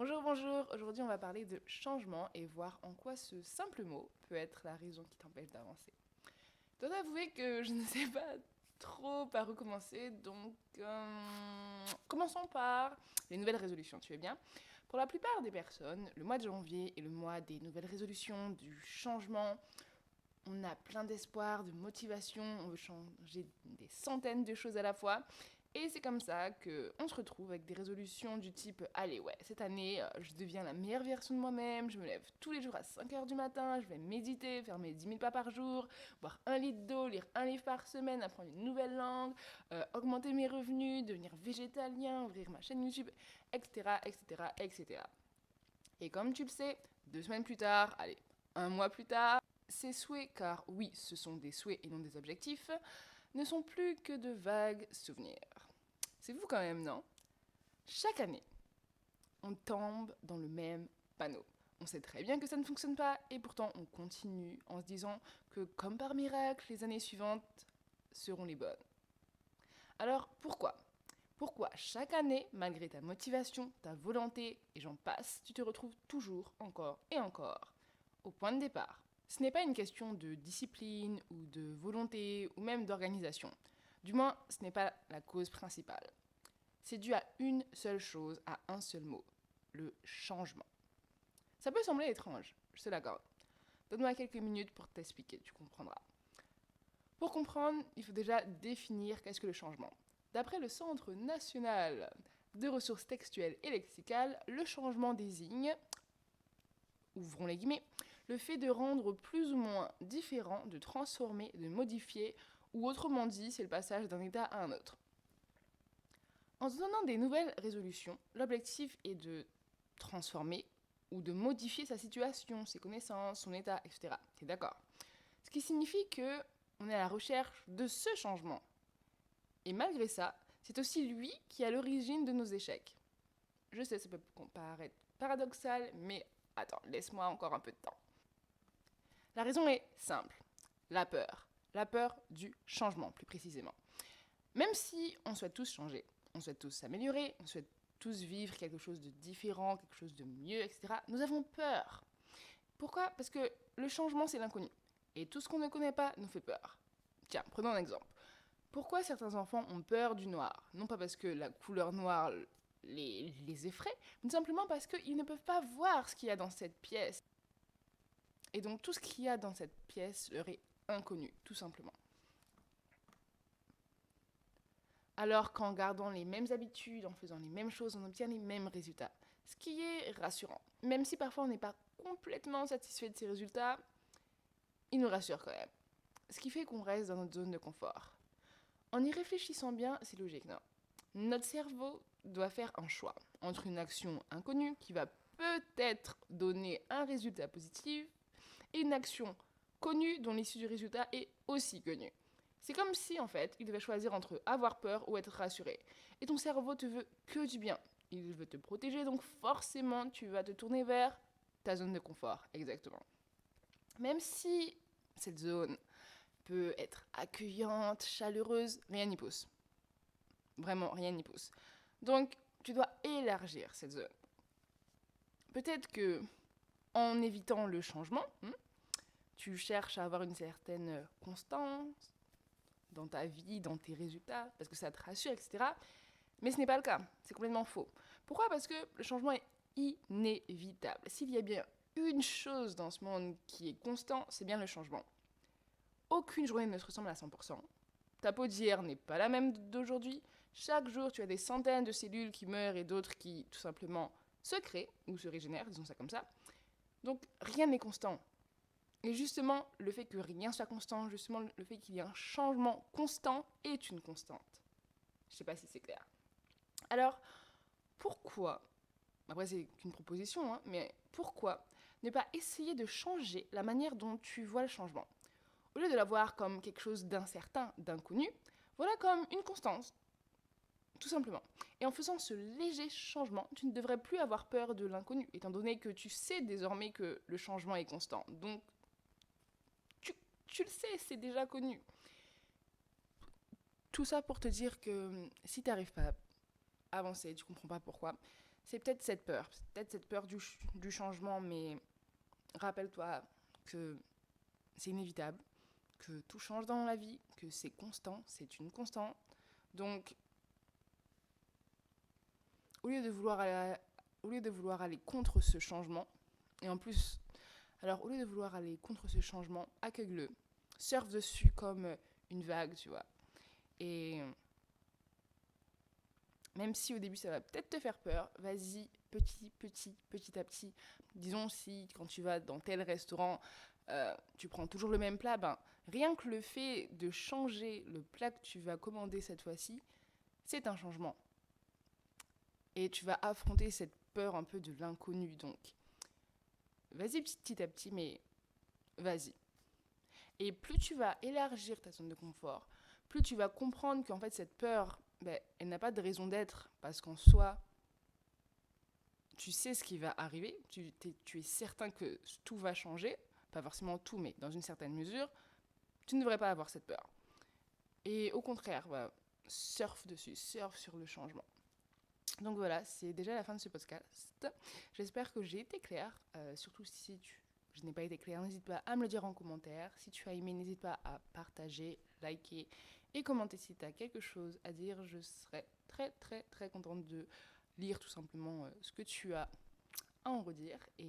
Bonjour, bonjour. Aujourd'hui, on va parler de changement et voir en quoi ce simple mot peut être la raison qui t'empêche d'avancer. Je dois avouer que je ne sais pas trop par où commencer, donc commençons par les nouvelles résolutions, tu es bien? Pour la plupart des personnes, le mois de janvier est le mois des nouvelles résolutions, du changement. On a plein d'espoir, de motivation, on veut changer des centaines de choses à la fois. Et c'est comme ça qu'on se retrouve avec des résolutions du type allez, ouais, cette année, je deviens la meilleure version de moi-même, je me lève tous les jours à 5 heures du matin, je vais méditer, faire mes 10 000 pas par jour, boire 1 litre d'eau, lire un livre par semaine, apprendre une nouvelle langue, augmenter mes revenus, devenir végétalien, ouvrir ma chaîne YouTube, etc., etc., etc. Et comme tu le sais, 2 semaines plus tard, allez, un mois plus tard, ces souhaits, car oui, ce sont des souhaits et non des objectifs, ne sont plus que de vagues souvenirs. C'est fou quand même, non? Chaque année, on tombe dans le même panneau. On sait très bien que ça ne fonctionne pas et pourtant on continue en se disant que comme par miracle, les années suivantes seront les bonnes. Alors pourquoi chaque année, malgré ta motivation, ta volonté et j'en passe, tu te retrouves toujours, encore et encore, au point de départ? Ce n'est pas une question de discipline ou de volonté ou même d'organisation. Du moins, ce n'est pas la cause principale. C'est dû à une seule chose, à un seul mot, le changement. Ça peut sembler étrange, je te l'accorde. Donne-moi quelques minutes pour t'expliquer, tu comprendras. Pour comprendre, il faut déjà définir qu'est-ce que le changement. D'après le Centre national de ressources textuelles et lexicales, le changement désigne, ouvrons les guillemets, le fait de rendre plus ou moins différent, de transformer, de modifier, ou autrement dit, c'est le passage d'un état à un autre. En se donnant des nouvelles résolutions, l'objectif est de transformer ou de modifier sa situation, ses connaissances, son état, etc. T'es d'accord? Ce qui signifie que on est à la recherche de ce changement. Et malgré ça, c'est aussi lui qui est à l'origine de nos échecs. Je sais, ça peut paraître paradoxal, mais attends, laisse-moi encore un peu de temps. La raison est simple. La peur. La peur du changement, plus précisément. Même si on souhaite tous changer, on souhaite tous s'améliorer, on souhaite tous vivre quelque chose de différent, quelque chose de mieux, etc., nous avons peur. Pourquoi? Parce que le changement, c'est l'inconnu. Et tout ce qu'on ne connaît pas nous fait peur. Tiens, prenons un exemple. Pourquoi certains enfants ont peur du noir? Non pas parce que la couleur noire les effraie, mais simplement parce qu'ils ne peuvent pas voir ce qu'il y a dans cette pièce. Et donc tout ce qu'il y a dans cette pièce leur est inconnu, tout simplement. Alors qu'en gardant les mêmes habitudes, en faisant les mêmes choses, on obtient les mêmes résultats. Ce qui est rassurant. Même si parfois on n'est pas complètement satisfait de ces résultats, ils nous rassurent quand même. Ce qui fait qu'on reste dans notre zone de confort. En y réfléchissant bien, c'est logique, non? Notre cerveau doit faire un choix entre une action inconnue qui va peut-être donner un résultat positif et une action connue dont l'issue du résultat est aussi connue. C'est comme si, en fait, il devait choisir entre avoir peur ou être rassuré. Et ton cerveau te veut que du bien. Il veut te protéger, donc forcément, tu vas te tourner vers ta zone de confort, exactement. Même si cette zone peut être accueillante, chaleureuse, rien n'y pousse. Vraiment, rien n'y pousse. Donc, tu dois élargir cette zone. Peut-être que, en évitant le changement, tu cherches à avoir une certaine constance dans ta vie, dans tes résultats, parce que ça te rassure, etc. Mais ce n'est pas le cas. C'est complètement faux. Pourquoi? Parce que le changement est inévitable. S'il y a bien une chose dans ce monde qui est constant, c'est bien le changement. Aucune journée ne se ressemble à 100%. Ta peau d'hier n'est pas la même d'aujourd'hui. Chaque jour, tu as des centaines de cellules qui meurent et d'autres qui, tout simplement, se créent ou se régénèrent, disons ça comme ça. Donc, rien n'est constant. Et justement, le fait que rien soit constant, justement, le fait qu'il y ait un changement constant est une constante. Je sais pas si c'est clair. Alors, pourquoi, après c'est qu'une proposition, mais pourquoi ne pas essayer de changer la manière dont tu vois le changement? Au lieu de la voir comme quelque chose d'incertain, d'inconnu, voilà comme une constance, tout simplement. Et en faisant ce léger changement, tu ne devrais plus avoir peur de l'inconnu, étant donné que tu sais désormais que le changement est constant. Donc, tu le sais, c'est déjà connu. Tout ça pour te dire que si tu n'arrives pas à avancer, tu comprends pas pourquoi, c'est peut-être cette peur du changement, mais rappelle-toi que c'est inévitable, que tout change dans la vie, que c'est constant, c'est une constante. Donc, au lieu de vouloir aller contre ce changement, et en plus, alors au lieu de vouloir aller contre ce changement, accueille-le, surfe dessus comme une vague, tu vois. Et même si au début ça va peut-être te faire peur, vas-y petit à petit. Disons si quand tu vas dans tel restaurant, tu prends toujours le même plat, ben rien que le fait de changer le plat que tu vas commander cette fois-ci, c'est un changement. Et tu vas affronter cette peur un peu de l'inconnu. Donc, vas-y petit à petit, mais vas-y. Et plus tu vas élargir ta zone de confort, plus tu vas comprendre qu'en fait cette peur, ben, elle n'a pas de raison d'être, parce qu'en soi, tu sais ce qui va arriver, tu es certain que tout va changer, pas forcément tout, mais dans une certaine mesure, tu ne devrais pas avoir cette peur. Et au contraire, bah, surfe dessus, surfe sur le changement. Donc voilà, c'est déjà la fin de ce podcast. J'espère que j'ai été claire, surtout si je n'ai pas été claire, n'hésite pas à me le dire en commentaire. Si tu as aimé, n'hésite pas à partager, liker et commenter si tu as quelque chose à dire. Je serais très très très contente de lire tout simplement ce que tu as à en redire. Et